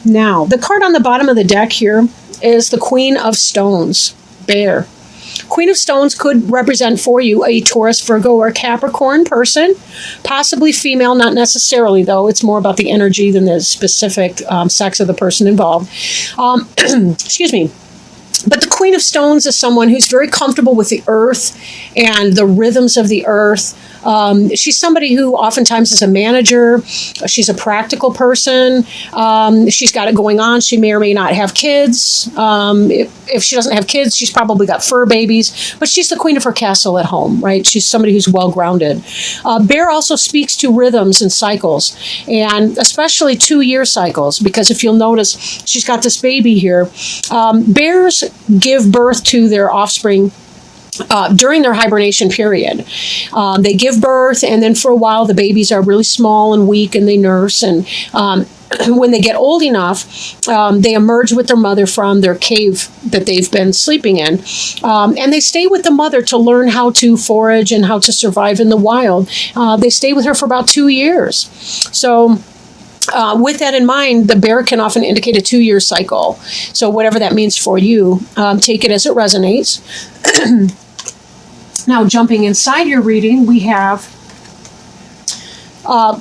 Now, the card on the bottom of the deck here is the Queen of Stones, Bear. Queen of Stones could represent for you a Taurus, Virgo, or Capricorn person, possibly female, not necessarily, though. It's more about the energy than the specific sex of the person involved. Excuse me. But the Queen of Stones is someone who's very comfortable with the earth and the rhythms of the earth. She's somebody who oftentimes is a manager. She's a practical person. She's got it going on. She may or may not have kids. If she doesn't have kids, she's probably got fur babies. But she's the queen of her castle at home, right? She's somebody who's well-grounded. Bear also speaks to rhythms and cycles, and especially 2-year cycles, because if you'll notice, she's got this baby here. Bears give birth to their offspring during their hibernation period. They give birth, and then for a while the babies are really small and weak, and they nurse. And when they get old enough, they emerge with their mother from their cave that they've been sleeping in. And they stay with the mother to learn how to forage and how to survive in the wild. They stay with her for about 2 years. So with that in mind, the bear can often indicate a 2-year cycle. So whatever that means for you, take it as it resonates. Now, jumping inside your reading, we have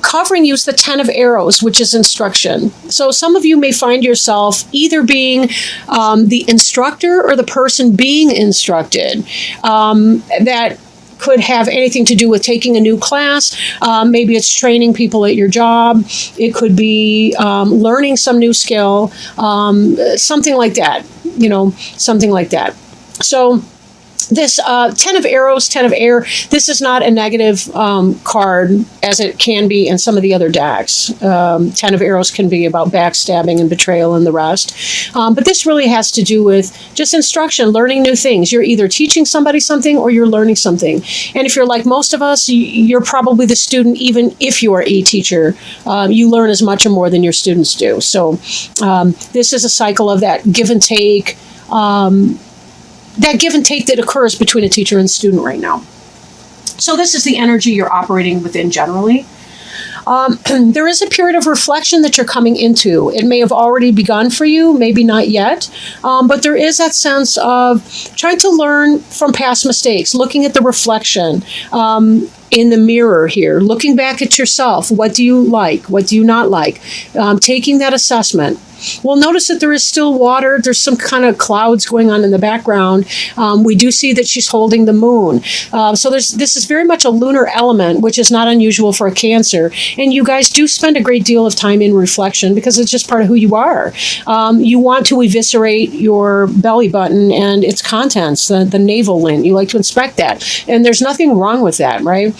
covering you is the 10 of Arrows, which is instruction. So some of you may find yourself either being the instructor or the person being instructed. That could have anything to do with taking a new class. Maybe it's training people at your job. It could be learning some new skill, something like that, something like that. So this 10 of Arrows, 10 of Air, this is not a negative card as it can be in some of the other decks. 10 of Arrows can be about backstabbing and betrayal and the rest. But this really has to do with just instruction, learning new things. You're either teaching somebody something or you're learning something. And if you're like most of us, you're probably the student, even if you are a teacher. You learn as much or more than your students do. So this is a cycle of that give and take, that occurs between a teacher and student right now. So this is the energy you're operating within generally. There is a period of reflection that you're coming into. It may have already begun for you, maybe not yet, but there is that sense of trying to learn from past mistakes, looking at the reflection in the mirror here, looking back at yourself. What do you like? What do you not like? Taking that assessment. Well, notice that there is still water. There's some kind of clouds going on in the background. We do see that she's holding the moon. So this is very much a lunar element, which is not unusual for a Cancer. And you guys do spend a great deal of time in reflection because it's just part of who you are. You want to eviscerate your belly button and its contents, the navel lint. You like to inspect that. And there's nothing wrong with that, right?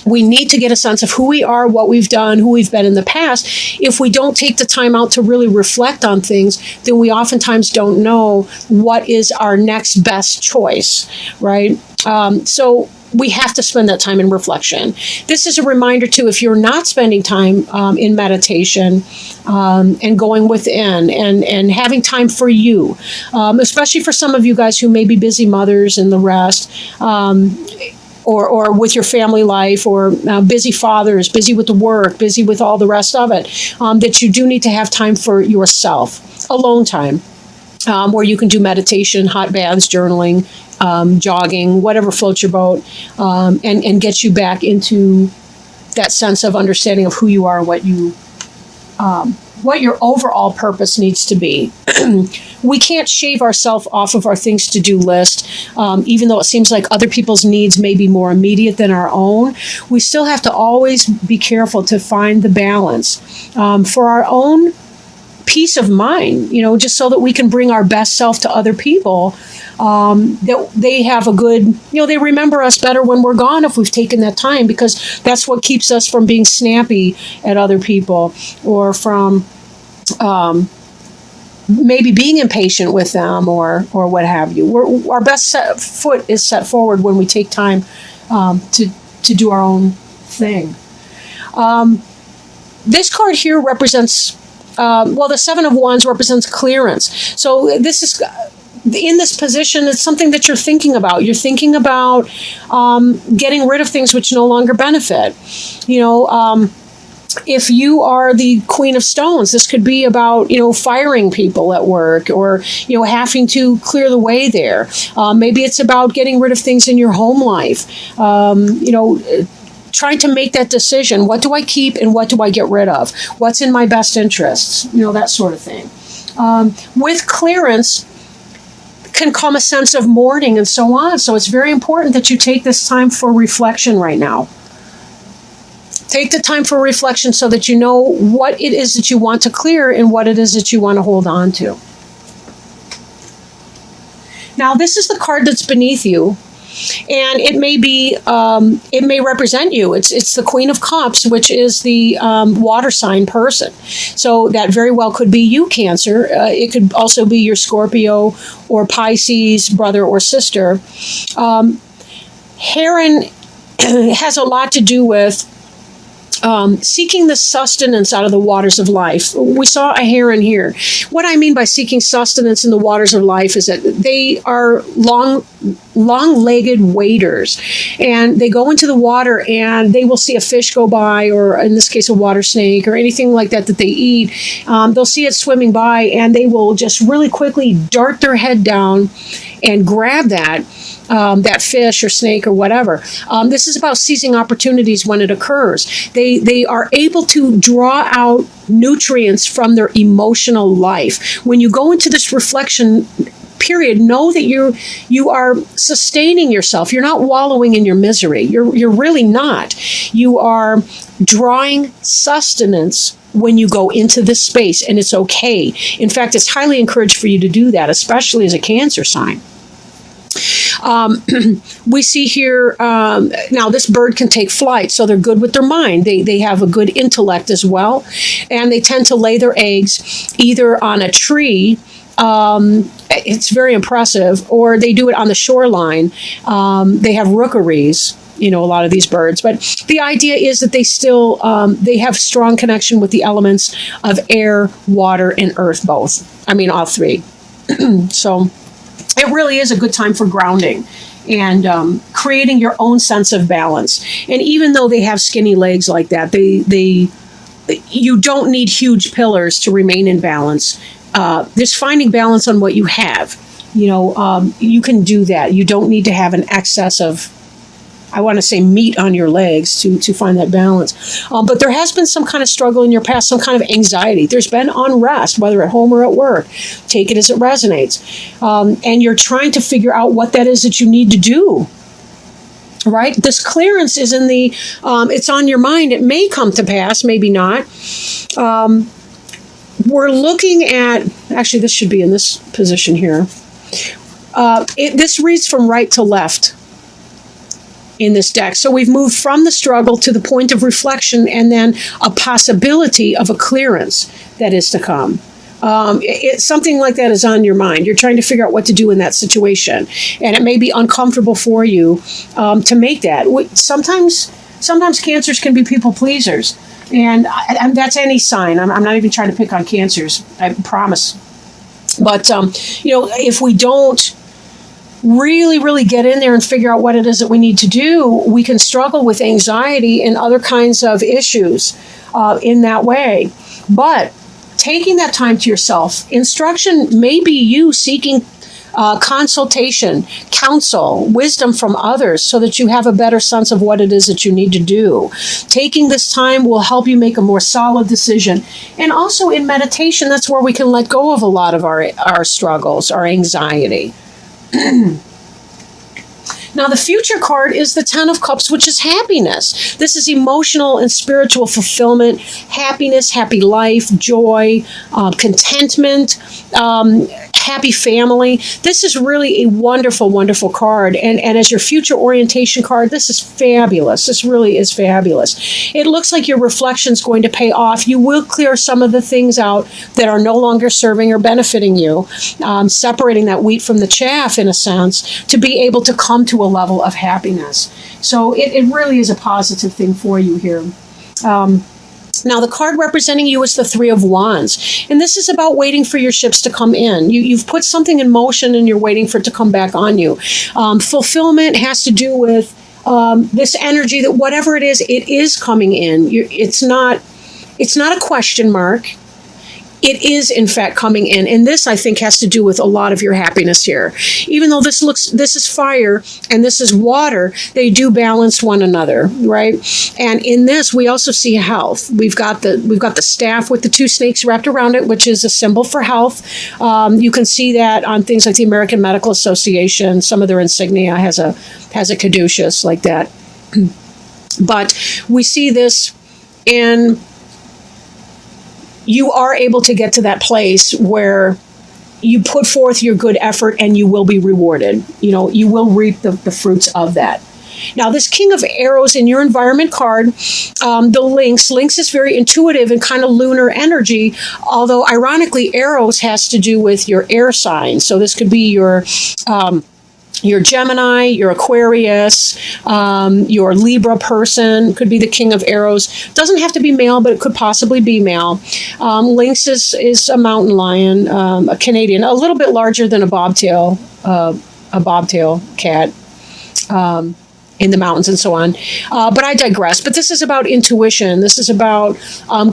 We need to get a sense of who we are, what we've done, who we've been in the past. If we don't take the time out to really reflect on things, then we oftentimes don't know what is our next best choice, right? So we have to spend that time in reflection. This is a reminder, too, if you're not spending time in meditation and going within and having time for you, especially for some of you guys who may be busy mothers and the rest, or with your family life, or busy fathers, busy with the work, busy with all the rest of it, that you do need to have time for yourself, alone time, where you can do meditation, hot baths, journaling, jogging, whatever floats your boat, and get you back into that sense of understanding of who you are, what your overall purpose needs to be. We can't shave ourselves off of our things to do list, even though it seems like other people's needs may be more immediate than our own. We still have to always be careful to find the balance for our own peace of mind, just so that we can bring our best self to other people, that they have a good, they remember us better when we're gone if we've taken that time, because that's what keeps us from being snappy at other people or from maybe being impatient with them or what have you. Our best foot is set forward when we take time to do our own thing. This card here represents, the 7 of Wands represents clearance. So this is, in this position, it's something that you're thinking about. You're thinking about getting rid of things which no longer benefit. If you are the Queen of Stones, this could be about, firing people at work, or, having to clear the way there. Maybe it's about getting rid of things in your home life. Trying to make that decision. What do I keep and what do I get rid of? What's in my best interests? That sort of thing. With clearance can come a sense of mourning and so on. So it's very important that you take this time for reflection right now. Take the time for reflection so that you know what it is that you want to clear and what it is that you want to hold on to. Now, this is the card that's beneath you, and it may represent you. It's the Queen of Cups, which is the water sign person. So that very well could be you, Cancer. It could also be your Scorpio or Pisces brother or sister. Heron has a lot to do with seeking the sustenance out of the waters of life. We saw a heron here. What I mean by seeking sustenance in the waters of life is that they are long-legged waders, and they go into the water and they will see a fish go by, or in this case a water snake or anything like that they eat. They'll see it swimming by and they will just really quickly dart their head down and grab that fish or snake or whatever. This is about seizing opportunities when it occurs. They are able to draw out nutrients from their emotional life. When you go into this reflection period, know that you are sustaining yourself. You're not wallowing in your misery. You're really not. You are drawing sustenance when you go into this space, and it's okay. In fact, it's highly encouraged for you to do that, especially as a Cancer sign. We see here, now this bird can take flight, so they're good with their mind. They have a good intellect as well, and they tend to lay their eggs either on a tree. It's very impressive, or they do it on the shoreline. They have rookeries, a lot of these birds, but the idea is that they still, they have strong connection with the elements of air, water, and earth, both. I mean, all three. So it really is a good time for grounding and creating your own sense of balance. And even though they have skinny legs like that, you don't need huge pillars to remain in balance. Just finding balance on what you have. You can do that. You don't need to have an excess of, I want to say, meat on your legs to find that balance. But there has been some kind of struggle in your past, some kind of anxiety. There's been unrest, whether at home or at work. Take it as it resonates. And you're trying to figure out what that is that you need to do. Right? This clearance is in the, it's on your mind. It may come to pass, maybe not. We're looking at, actually, this should be in this position here. This reads from right to left in this deck. So we've moved from the struggle to the point of reflection, and then a possibility of a clearance that is to come. Something like that is on your mind. You're trying to figure out what to do in that situation, and it may be uncomfortable for you to make that. Sometimes Cancers can be people pleasers, and that's any sign. I'm not even trying to pick on Cancers, I promise. But if we don't really get in there and figure out what it is that we need to do, we can struggle with anxiety and other kinds of issues in that way. But taking that time to yourself, instruction may be you seeking consultation, counsel, wisdom from others so that you have a better sense of what it is that you need to do. Taking this time will help you make a more solid decision. And also in meditation, that's where we can let go of a lot of our struggles, our anxiety. Now, the future card is the Ten of Cups, which is happiness. This is emotional and spiritual fulfillment, happiness, happy life, joy, contentment, happy family. This is really a wonderful, wonderful card. And as your future orientation card, this is fabulous. This really is fabulous. It looks like your reflection is going to pay off. You will clear some of the things out that are no longer serving or benefiting you, separating that wheat from the chaff, in a sense, to be able to come to a level of happiness. So it really is a positive thing for you here. Now, the card representing you is the Three of Wands. And this is about waiting for your ships to come in. You've put something in motion and you're waiting for it to come back on you. Fulfillment has to do with this energy that whatever it is coming in. It's not It's not a question mark. It is, in fact, coming in. And this, I think, has to do with a lot of your happiness here. Even though this is fire and this is water, they do balance one another, right? And in this, we also see health. We've got the staff with the two snakes wrapped around it, which is a symbol for health. You can see that on things like the American Medical Association. Some of their insignia has a caduceus like that. But we see this in... You are able to get to that place where you put forth your good effort and you will be rewarded. You will reap the fruits of that. Now, this King of Arrows in your environment card, the Lynx is very intuitive and kind of lunar energy, although ironically, arrows has to do with your air sign. So this could be your Gemini, your Aquarius, your Libra person, could be the King of Arrows. Doesn't have to be male, but it could possibly be male. Lynx is a mountain lion, a Canadian, a little bit larger than a bobtail cat. In the mountains and so on. But I digress. But this is about intuition. This is about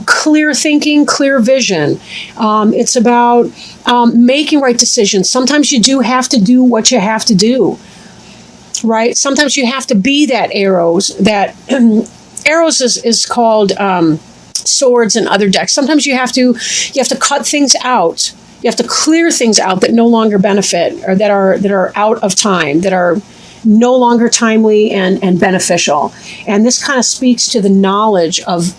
clear thinking, clear vision. It's about making right decisions. Sometimes you do have to do what you have to do, right? Sometimes you have to be that arrows. That arrows is called swords and other decks. Sometimes you have to cut things out. You have to clear things out that no longer benefit or that are out of time, that are no longer timely and beneficial. And this kind of speaks to the knowledge of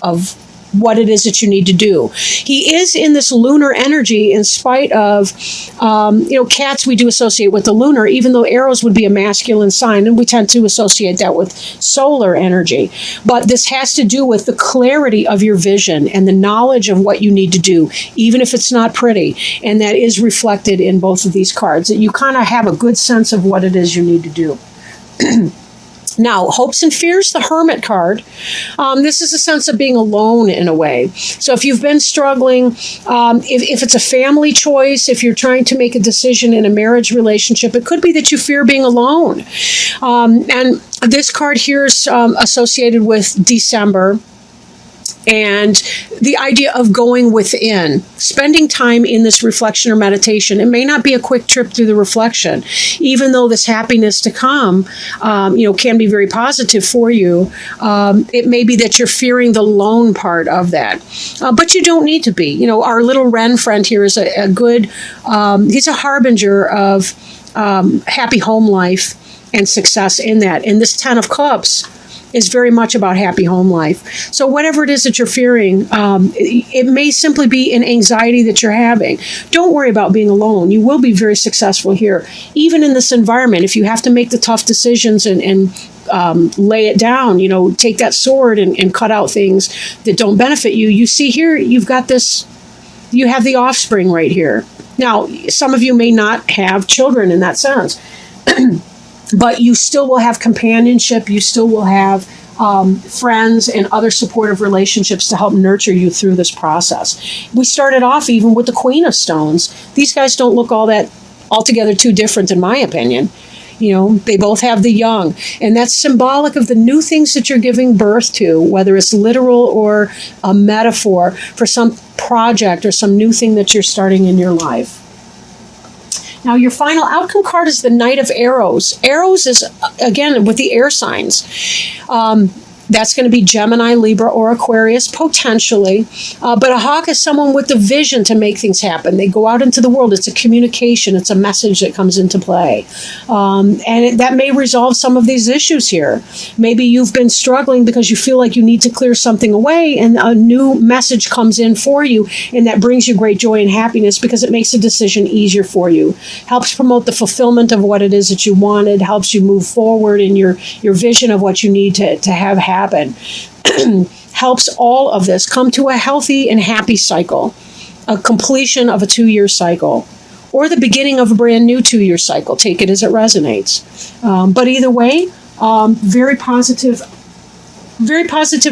what it is that you need to do. He is in this lunar energy in spite of, cats we do associate with the lunar, even though arrows would be a masculine sign, and we tend to associate that with solar energy. But this has to do with the clarity of your vision and the knowledge of what you need to do, even if it's not pretty. And that is reflected in both of these cards, that you kind of have a good sense of what it is you need to do. Now, hopes and fears, the Hermit card. This is a sense of being alone in a way. So if you've been struggling, if it's a family choice, if you're trying to make a decision in a marriage relationship, it could be that you fear being alone. And this card here is associated with December. And the idea of going within, spending time in this reflection or meditation. It may not be a quick trip through the reflection, even though this happiness to come, can be very positive for you. It may be that you're fearing the lone part of that, but you don't need to be. Our little Wren friend here is a good, he's a harbinger of happy home life and success in that. And this 10 of Cups is very much about happy home life. So whatever it is that you're fearing, it may simply be an anxiety that you're having. Don't worry about being alone. You will be very successful here. Even in this environment, if you have to make the tough decisions and lay it down, take that sword and cut out things that don't benefit you. You see here, you've got this, you have the offspring right here. Now, some of you may not have children in that sense. But you still will have companionship. You still will have friends and other supportive relationships to help nurture you through this process. We started off even with the Queen of Stones. These guys don't look altogether too different, in my opinion. They both have the young. And that's symbolic of the new things that you're giving birth to, whether it's literal or a metaphor for some project or some new thing that you're starting in your life. Now, your final outcome card is the Knight of Arrows. Arrows is, again, with the air signs. That's going to be Gemini, Libra, or Aquarius, potentially. But a hawk is someone with the vision to make things happen. They go out into the world. It's a communication. It's a message that comes into play. That may resolve some of these issues here. Maybe you've been struggling because you feel like you need to clear something away, and a new message comes in for you, and that brings you great joy and happiness because it makes a decision easier for you. Helps promote the fulfillment of what it is that you wanted, helps you move forward in your vision of what you need to have happen. Helps all of this come to a healthy and happy cycle, a completion of a 2-year cycle, or the beginning of a brand new 2-year cycle. Take it as it resonates. But either way, very positive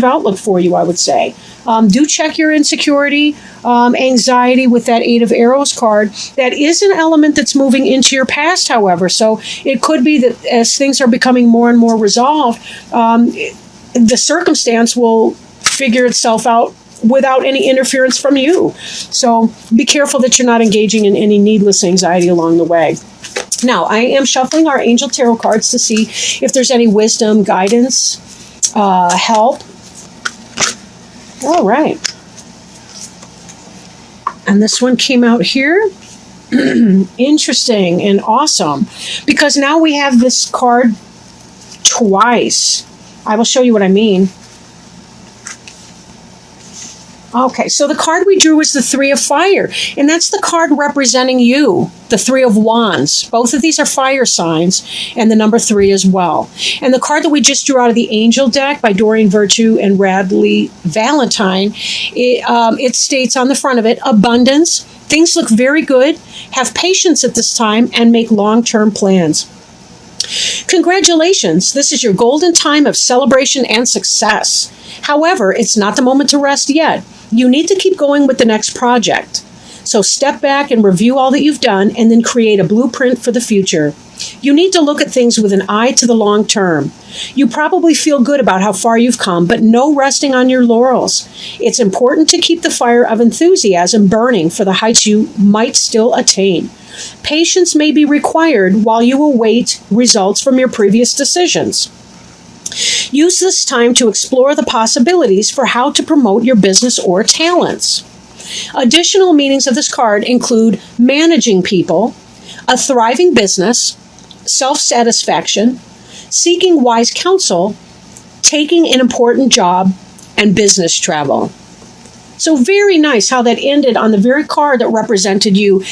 outlook for you, I would say. Do check your insecurity, anxiety with that 8 of Arrows card. That is an element that's moving into your past, however. So it could be that as things are becoming more and more resolved, the circumstance will figure itself out without any interference from you. So be careful that you're not engaging in any needless anxiety along the way. Now, I am shuffling our angel tarot cards to see if there's any wisdom, guidance, help. All right. And this one came out here. Interesting and awesome, because now we have this card twice. I will show you what I mean. Okay, so the card we drew is the Three of Fire, and that's the card representing you, the Three of Wands. Both of these are fire signs, and the number 3 as well. And the card that we just drew out of the Angel deck by Doreen Virtue and Radley Valentine, it states on the front of it, abundance. Things look very good. Have patience at this time and make long-term plans. Congratulations, this is your golden time of celebration and success. However, it's not the moment to rest yet. You need to keep going with the next project. So step back and review all that you've done and then create a blueprint for the future. You need to look at things with an eye to the long term. You probably feel good about how far you've come, but no resting on your laurels. It's important to keep the fire of enthusiasm burning for the heights you might still attain. Patience may be required while you await results from your previous decisions. Use this time to explore the possibilities for how to promote your business or talents. Additional meanings of this card include managing people, a thriving business, self-satisfaction, seeking wise counsel, taking an important job, and business travel. So very nice how that ended on the very card that represented you